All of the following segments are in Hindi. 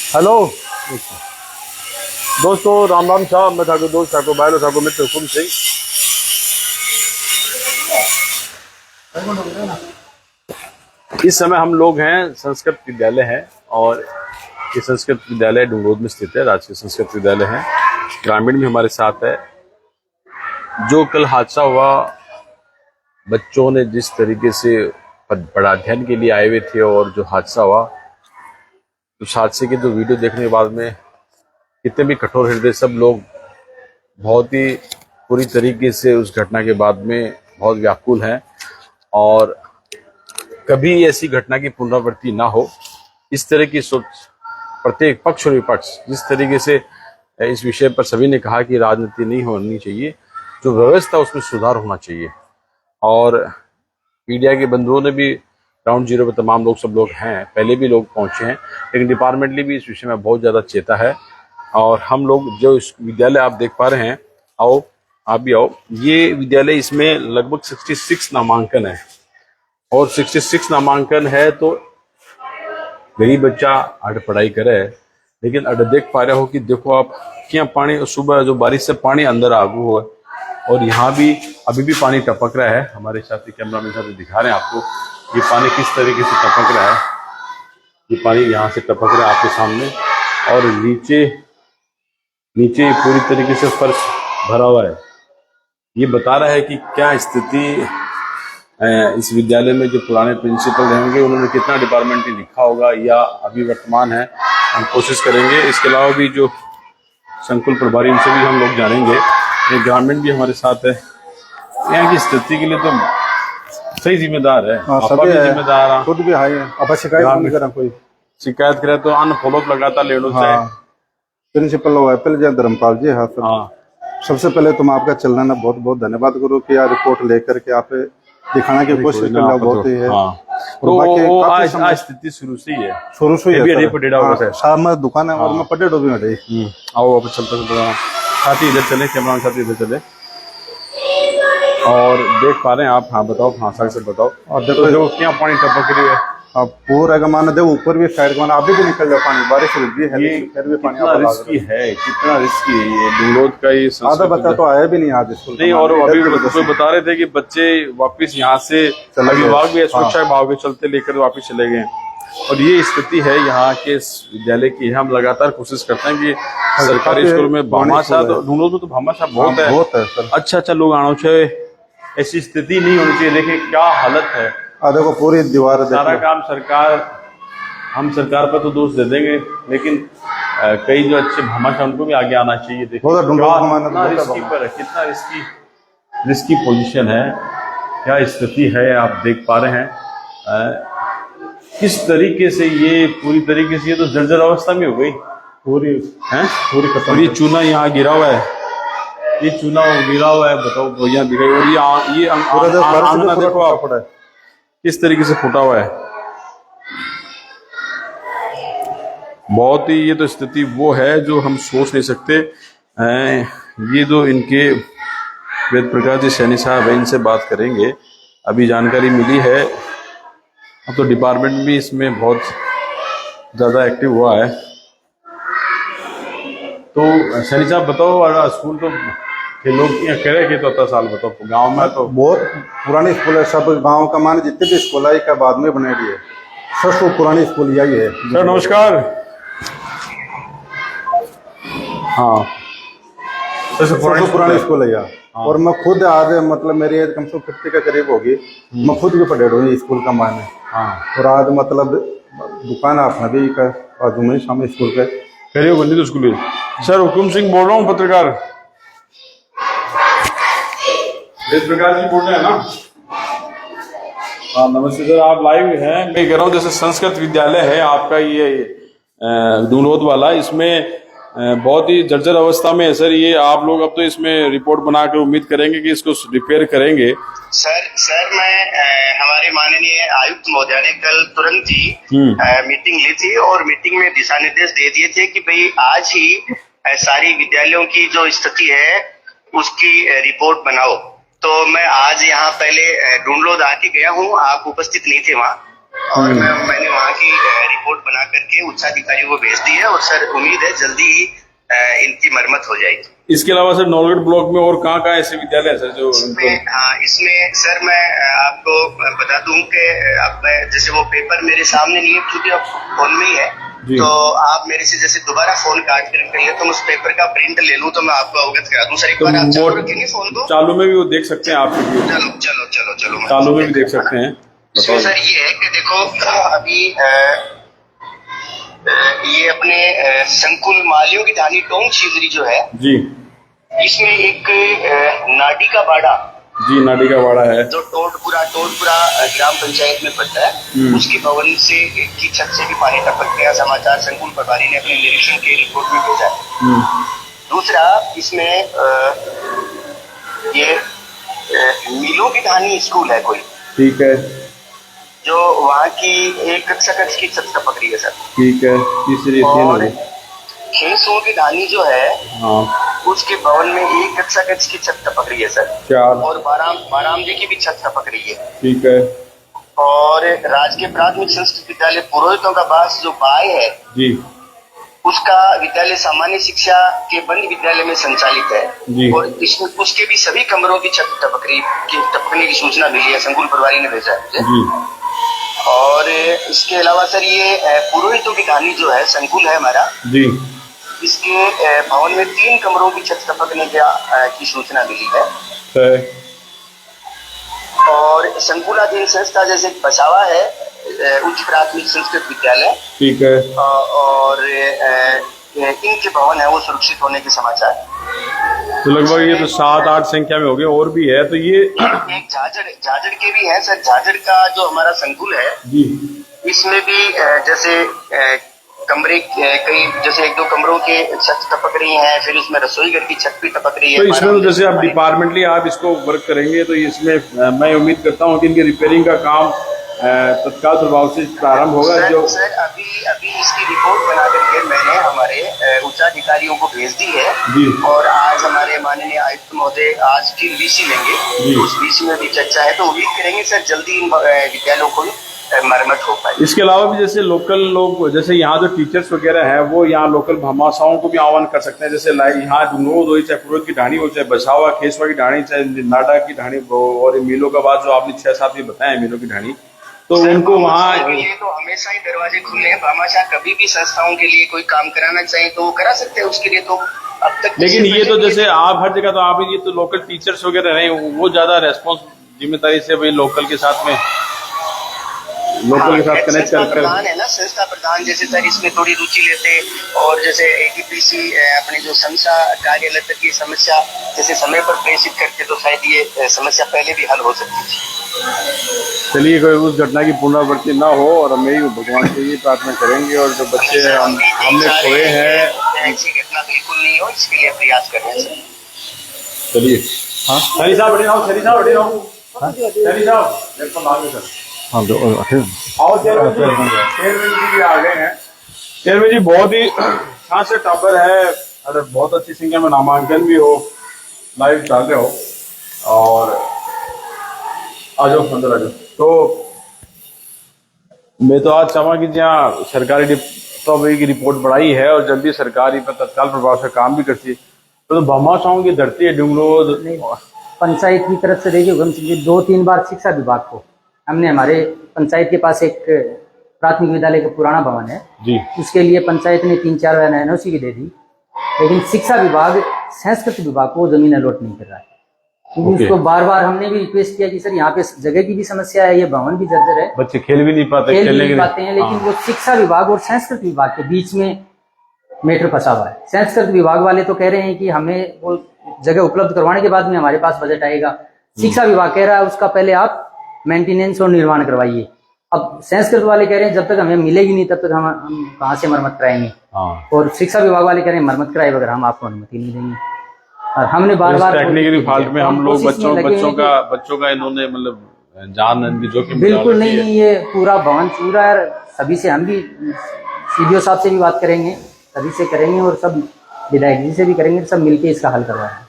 हेलो दोस्तों, राम राम साहब। मैं ठाकुर दोस्त ठाकुर भाई ठाकुर मित्र हुकुम सिंह। इस समय हम लोग हैं संस्कृत विद्यालय है और ये संस्कृत विद्यालय डूंगरोद में स्थित है। राजकीय संस्कृत विद्यालय है। ग्रामीण भी हमारे साथ है। जो कल हादसा हुआ, बच्चों ने जिस तरीके से पढ़ाध्ययन के लिए आए हुए थे और जो हादसा हुआ, उस हादसे के जो वीडियो देखने के बाद में कितने भी कठोर हृदय सब लोग बहुत ही पूरी तरीके से उस घटना के बाद में बहुत व्याकुल हैं और कभी ऐसी घटना की पुनरावृत्ति ना हो, इस तरह की सोच प्रत्येक पक्ष और विपक्ष जिस तरीके से इस विषय पर सभी ने कहा कि राजनीति नहीं होनी चाहिए, जो व्यवस्था उसमें सुधार होना चाहिए। और मीडिया के बंधुओं ने भी ग्राउंड जीरो पर तमाम लोग सब लोग हैं, पहले भी लोग पहुंचे हैं, लेकिन डिपार्टमेंटली भी इस विषय में बहुत ज़्यादा चेता है। और हम लोग जो इस विद्यालय आप देख पा रहे हैं, आओ आप भी आओ। ये विद्यालय, इसमें लगभग 66 नामांकन है और 66 नामांकन है तो गरीब बच्चा अड पढ़ाई करे, लेकिन अड देख पा रहे हो कि देखो आप क्या पानी, सुबह जो बारिश से पानी अंदर आगू हुआ और यहाँ भी अभी भी पानी टपक रहा है। हमारे साथी कैमरा मैन साथ दिखा रहे हैं आपको ये पानी किस तरीके से टपक रहा है। ये पानी यहाँ से टपक रहा है आपके सामने और नीचे पूरी तरीके से फर्श भरा हुआ है। ये बता रहा है कि क्या स्थिति इस विद्यालय में जो पुराने प्रिंसिपल रहेंगे उन्होंने कितना डिपार्टमेंटली लिखा होगा या अभी वर्तमान है, हम कोशिश करेंगे। इसके अलावा भी जो संकुल प्रभारी, उनसे भी हम लोग जानेंगे। एक ग्रामीण भी हमारे साथ है। यहाँ की स्थिति के लिए तो सही जिम्मेदार है, आप भी जिम्मेदार है, खुद भी है। अब शिकायत नहीं करा, कोई शिकायत करे तो अन फॉलोअप लगातार लेना चाहिए। प्रिंसिपल पहले जय धर्मपाल जी, हाँ सबसे पहले तुम आपका चलना ना बहुत बहुत धन्यवाद करो कि यार रिपोर्ट लेकर के आप दिखाने की कोशिश कर रहा बहुत ही है। तो आज स्थिति शुरू से ही है। शाम में दुकान है और मैं पटेटो भी हटे। आओ अब चलते साथी इधर चले, कैमरा साथी इधर चले और देख पा रहे हैं आप। हाँ बताओ, हाँ साथ से बताओ। और देखो जो क्या पानी टपक रही है, अब पूरा का माना देखो ऊपर भी साइड का माना अभी भी निकल जाओ पानी, बारिश रुक गई है फिर भी पानी। कितना रिस्की है, कितना रिस्की है ये डूंगरोद का। ये आधा बच्चा तो आया भी नहीं आज स्कूल नहीं, और अभी कोई बता रहे थे कि बच्चे वापस यहाँ से अभिभावक भी सुरक्षा विभाग के चलते लेकर वापस चले गए। और ये स्थिति है यहाँ के विद्यालय की। हम लगातार कोशिश करते हैं कि सरकारी स्कूल में भामाशाह, तो डूंगरोद में तो भामाशाह बहुत है। अच्छा लोग आना चाहिए, ऐसी स्थिति नहीं होनी चाहिए। देखिए क्या हालत है, देखो पूरी दीवार। सारा काम सरकार, हम सरकार पर तो दोष दे देंगे, लेकिन कई जो अच्छे भामाशाह उनको भी आगे आना चाहिए। देखो कितना रिस्की पर है, कितना रिस्की पोजीशन है, क्या स्थिति है आप देख पा रहे हैं। किस तरीके से ये पूरी तरीके से ये तो जर्जर अवस्था में हो गई पूरी खत्म। ये चूना यहाँ गिरा हुआ है, ये चूना गिरा हुआ है, बताओ भैया दिखाई। और ये आंगना देखो आप किस तरीके से फूटा हुआ है। बहुत ही ये तो स्थिति वो है जो हम सोच नहीं सकते। ये जो इनके वेद प्रकाश जी सैनी साहब है, इनसे बात करेंगे। अभी जानकारी मिली है, अब तो डिपार्टमेंट भी इसमें बहुत ज़्यादा एक्टिव हुआ है। तो सैनी साहब बताओ, स्कूल तो लोग कह रहे कि तो साल बताओ गांव में तो बहुत पुरानी स्कूल है। सब गांव का मान जितने भी स्कूल है का बाद में बना दिए, सबसे पुरानी स्कूल यही है। सर नमस्कार। हाँ सबसे पुरानी स्कूल है यार। और मैं खुद आज मतलब मेरी एज कम से कम 50 के करीब होगी। मैं खुद भी पढ़े हूँ स्कूल का माने। और आज मतलब दुकान अपना भी बाजू में सामने स्कूल के करियो बंदी तो स्कूल। सर हुकुम सिंह बोल रहा हूँ, पत्रकार। वेद प्रकाश जी बोल रहे हैं ना? हाँ नमस्ते सर, आप लाइव हैं। मैं कह रहा हूँ जैसे संस्कृत विद्यालय है आपका ये डूंगरोद वाला, इसमें बहुत ही जर्जर अवस्था में है सर। ये आप लोग अब तो इसमें रिपोर्ट बनाकर उम्मीद करेंगे कि इसको रिपेयर करेंगे। सर मैं हमारे माननीय आयुक्त महोदय ने कल तुरंत ही मीटिंग ली थी और मीटिंग में दिशा निर्देश दे दिए थे कि भाई आज ही सारी विद्यालयों की जो स्थिति है उसकी रिपोर्ट बनाओ। तो मैं आज यहाँ पहले डूंगरोद आके गया हूँ, आप उपस्थित नहीं थे वहाँ, और मैंने वहाँ की रिपोर्ट बना करके उच्चाधिकारियों को भेज दी है और सर उम्मीद है जल्दी ही इनकी मरम्मत हो जाएगी। इसके अलावा सर नौलगढ़ ब्लॉक में और कहाँ ऐसे विद्यालय है सर जो इसमें सर मैं आपको बता दूं कि अब मैं जैसे वो पेपर मेरे सामने नहीं है क्योंकि अब फोन में ही है, तो आप मेरे से जैसे दोबारा फोन काट कर करिए तो मैं उस पेपर का प्रिंट ले लूं तो मैं आपको अवगत करा दूं। सर एक बार आप चालू रखेंगे फोन को? चालू में भी वो देख सकते हैं आप। चलो चालू में भी देख सकते हैं। इसमें सर ये है कि देखो अभी ये अपने संकुल मालियों की धानी टोंग छिजरी जो है जी, इसमें एक नाडी का बाड़ा जी नाडी का बाड़ा है जो टोटपुरा ग्राम पंचायत में पड़ता है, उसके भवन से की छत से भी पानी टपक गया। समाचार संकुल प्रभारी ने अपने निरीक्षण के रिपोर्ट में भेजा है। दूसरा इसमें ये मिलों की धानी स्कूल है कोई, ठीक है, जो वहाँ की एक कक्षा की छत टपक रही है सर, ठीक है। तीसरी और खेसों की धानी जो है हाँ उसके भवन में एक कक्षा की छत टपक रही है सर, 4 और बारामदी की भी छत टपक रही है, ठीक है। और राजकीय प्राथमिक संस्कृत विद्यालय पुरोहितों का बास जो बाय है जी, उसका विद्यालय सामान्य शिक्षा के बंद विद्यालय में संचालित है जी। और इसमें उसके भी सभी कमरों की छत टपकने की सूचना मिली है, संकुल प्रभारी ने भेजा है जी। और इसके अलावा सर ये पुरोहितों की धानी जो है संकुल है हमारा जी, इसके भवन में 3 कमरों की छत टपकने की सूचना मिली है। और संकुलाधीन संस्था जैसे बसावा है उच्च प्राथमिक संस्कृत विद्यालय, ठीक है, और इनके भवन है वो सुरक्षित होने के समाचार। तो लगभग ये तो 7-8 संख्या में हो गए, और भी है। तो ये एक झाझड़ के भी है सर। झाझड़ का जो हमारा संकुल है जी, इसमें भी जैसे कमरे कई जैसे 1-2 कमरों के छत टपक रही हैं, फिर उसमें रसोई घर की छत भी टपक रही है। तो इसमें तो जैसे आप डिपार्टमेंटली आप इसको वर्क करेंगे तो इसमें मैं उम्मीद करता हूँ कि इनकी रिपेयरिंग का काम तत्काल प्रभाव से प्रारंभ होगा। सर अभी इसकी रिपोर्ट बना करके मैंने हमारे उच्चाधिकारियों को भेज दी है जी, और आज हमारे माननीय आयुक्त महोदय आज की वीसी लेंगे, उस वीसी में भी चर्चा है, तो उम्मीद करेंगे सर जल्दी इन विद्यालयों को मरम्मत हो पाए। इसके अलावा भी जैसे लोकल लोग जैसे यहाँ जो टीचर्स वगैरह हैं वो यहाँ लोकल भामाशाओं को भी आह्वान कर सकते हैं, जैसे यहाँ डुंगरोद हो, चाहे पुरोहित की ढाणी हो, चाहे बसावा खेसवा की ढाणी, चाहे नाडा की ढाणी और मीलों का बाद जो आपने 6-7 ये बताया मीलों की ढाणी, तो उनको वहाँ के लिए तो हमेशा ही दरवाजे खुले हैं। भामाशाह कभी भी संस्थाओं के लिए कोई काम कराना चाहे तो वो करा सकते हैं, उसके लिए तो अब तक। लेकिन ये तो जैसे आप हर जगह तो आप ये तो लोकल टीचर्स वगैरह रहे वो ज्यादा रेस्पॉन्स जिम्मेदारी से भाई लोकल के साथ में कनेक्ट कर प्रधान है ना, संस्था प्रधान जैसे सर इसमें थोड़ी रुचि लेते और जैसे ATPC अपने जो संस्था कार्यालय तक की समस्या जैसे समय पर प्रेषित करते तो शायद ये समस्या पहले भी हल हो सकती थी। चलिए कोई उस घटना की पुनरावृत्ति ना हो और हम यही भगवान से ये प्रार्थना करेंगे, और जो बच्चे हमने खोए हैं ऐसी घटना बिल्कुल नहीं हो इसके लिए प्रयास कर रहे हैं। चलिए हाँ शरी साहब बड़े रहो, शरी साहब बड़े रहो, शरी साहब बिल्कुल आगे सर। हाँ आओ चेयरमैन जी भी आ गए हैं। चेयरमैन जी बहुत ही खास से टाबर है, अरे बहुत अच्छी संख्या में नामांकन भी हो, लाइव डाल रहे हो, और आ जाओ अंदर आ जाओ। तो मैं तो आज चाहूँगा कि जहाँ सरकारी की रिपोर्ट बढ़ाई है और जल्दी सरकारी पर तत्काल प्रभाव से काम भी करती है, तो भामाशाहों की धरती है डुंगरोद पंचायत की तरफ से देखिए 2-3 बार शिक्षा विभाग को हमने हमारे पंचायत के पास एक प्राथमिक विद्यालय का पुराना भवन है जी, उसके लिए पंचायत ने 3-4 बार NOC भी दे दी, लेकिन शिक्षा विभाग संस्कृत विभाग को जमीन अलॉट नहीं कर रहा है, क्योंकि उसको बार बार हमने भी रिक्वेस्ट किया कि सर यहाँ पे जगह की भी समस्या है, ये भवन भी जर्जर है, बच्चे खेल भी नहीं पाते, हैं, लेकिन वो शिक्षा विभाग और संस्कृत विभाग के बीच में मैटर फंसा हुआ है। संस्कृत विभाग वाले तो कह रहे हैं कि हमें वो जगह उपलब्ध करवाने के बाद में हमारे पास बजट आएगा, शिक्षा विभाग कह रहा है उसका पहले आप मेंटेनेंस और निर्माण करवाइए। अब संस्कृत वाले कह रहे हैं जब तक हमें मिलेगी नहीं तब तक हम कहाँ से मरम्मत कराएंगे, और शिक्षा विभाग वाले कह रहे हैं मरम्मत कराए बगैर हम आपको अनुमति नहीं देंगे। और हमने बार बार टेक्निकली फॉल्ट में हम लोग बच्चों का इन्होंने मतलब जान जोखिम बिल्कुल नहीं, ये पूरा भवन पूरा है, सभी से हम भी CDO साहब से भी बात करेंगे, सभी से करेंगे और सब विधायक जी से भी करेंगे, सब मिलके इसका हल करवाएंगे।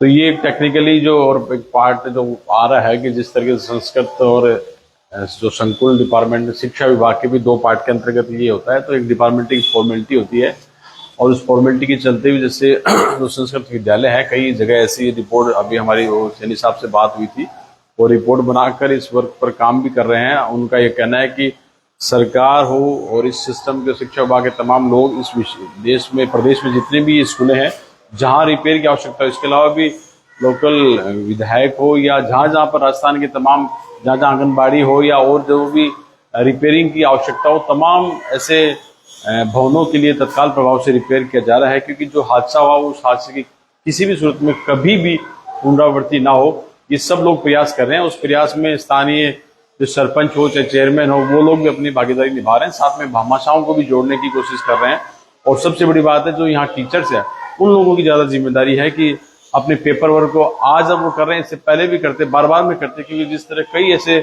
तो ये टेक्निकली जो और एक पार्ट जो आ रहा है कि जिस तरीके से संस्कृत और जो संकुल डिपार्टमेंट शिक्षा विभाग के भी 2 पार्ट के अंतर्गत ये होता है। तो एक डिपार्टमेंट की फॉर्मेलिटी होती है और उस फॉर्मेलिटी के चलते हुए जैसे जो संस्कृत विद्यालय है, कई जगह ऐसी रिपोर्ट अभी हमारी वो सैनी साहब से बात हुई थी, वो रिपोर्ट बनाकर इस वर्क पर काम भी कर रहे हैं। उनका ये कहना है कि सरकार हो और इस सिस्टम के शिक्षा विभाग के तमाम लोग इस देश में प्रदेश में जितने भी स्कूलें हैं जहां रिपेयर की आवश्यकता है, इसके अलावा भी लोकल विधायक हो या जहां जहां पर राजस्थान के तमाम जहां जहां आंगनबाड़ी हो या और जो भी रिपेयरिंग की आवश्यकता हो, तमाम ऐसे भवनों के लिए तत्काल प्रभाव से रिपेयर किया जा रहा है। क्योंकि जो हादसा हुआ उस हादसे की किसी भी सूरत में कभी भी पुनरावृत्ति ना हो, ये सब लोग प्रयास कर रहे हैं। उस प्रयास में स्थानीय जो सरपंच हो चाहे चेयरमैन हो, वो लोग भी अपनी भागीदारी निभा रहे हैं, साथ में भामाशाहों को भी जोड़ने की कोशिश कर रहे हैं। और सबसे बड़ी बात है, जो यहाँ टीचर्स है उन लोगों की ज्यादा जिम्मेदारी है कि अपने पेपर वर्क को आज अब वो कर रहे हैं, इससे पहले भी करते, बार बार में करते, क्योंकि जिस तरह कई ऐसे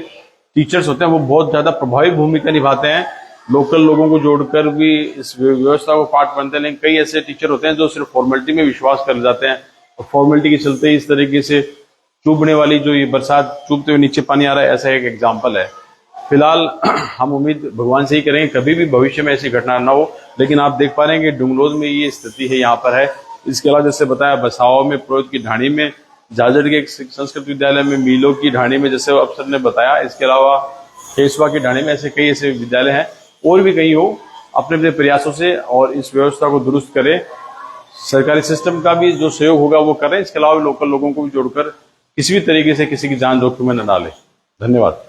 टीचर्स होते हैं वो बहुत ज्यादा प्रभावी भूमिका निभाते हैं, लोकल लोगों को जोड़कर भी इस व्यवस्था को पार्ट बनते हैं। लेकिन कई ऐसे टीचर होते हैं जो सिर्फ फॉर्मेलिटी में विश्वास कर जाते हैं और फॉर्मेलिटी के चलते ही इस तरीके से चुभने वाली जो ये बरसात चुभते हुए नीचे पानी आ रहा है, ऐसा एक एग्जाम्पल है। फिलहाल हम उम्मीद भगवान से ही करेंगे कभी भी भविष्य में ऐसी घटना ना हो। लेकिन आप देख पा रहे हैं कि डुंगलोज में ये स्थिति है, यहाँ पर है। इसके अलावा जैसे बताया बसाओ में, पुरोहित की ढाणी में, जाजड़ के संस्कृत विद्यालय में, मीलो की ढाणी में जैसे अफसर ने बताया, इसके अलावा केसवा की ढाणी में, ऐसे कई ऐसे विद्यालय हैं और भी कई हो, अपने अपने प्रयासों से और इस व्यवस्था को दुरुस्त करें। सरकारी सिस्टम का भी जो सहयोग होगा वो करें, इसके अलावा लोकल लोगों को भी जोड़कर किसी भी तरीके से किसी की जान जोखिम में न डालें। धन्यवाद।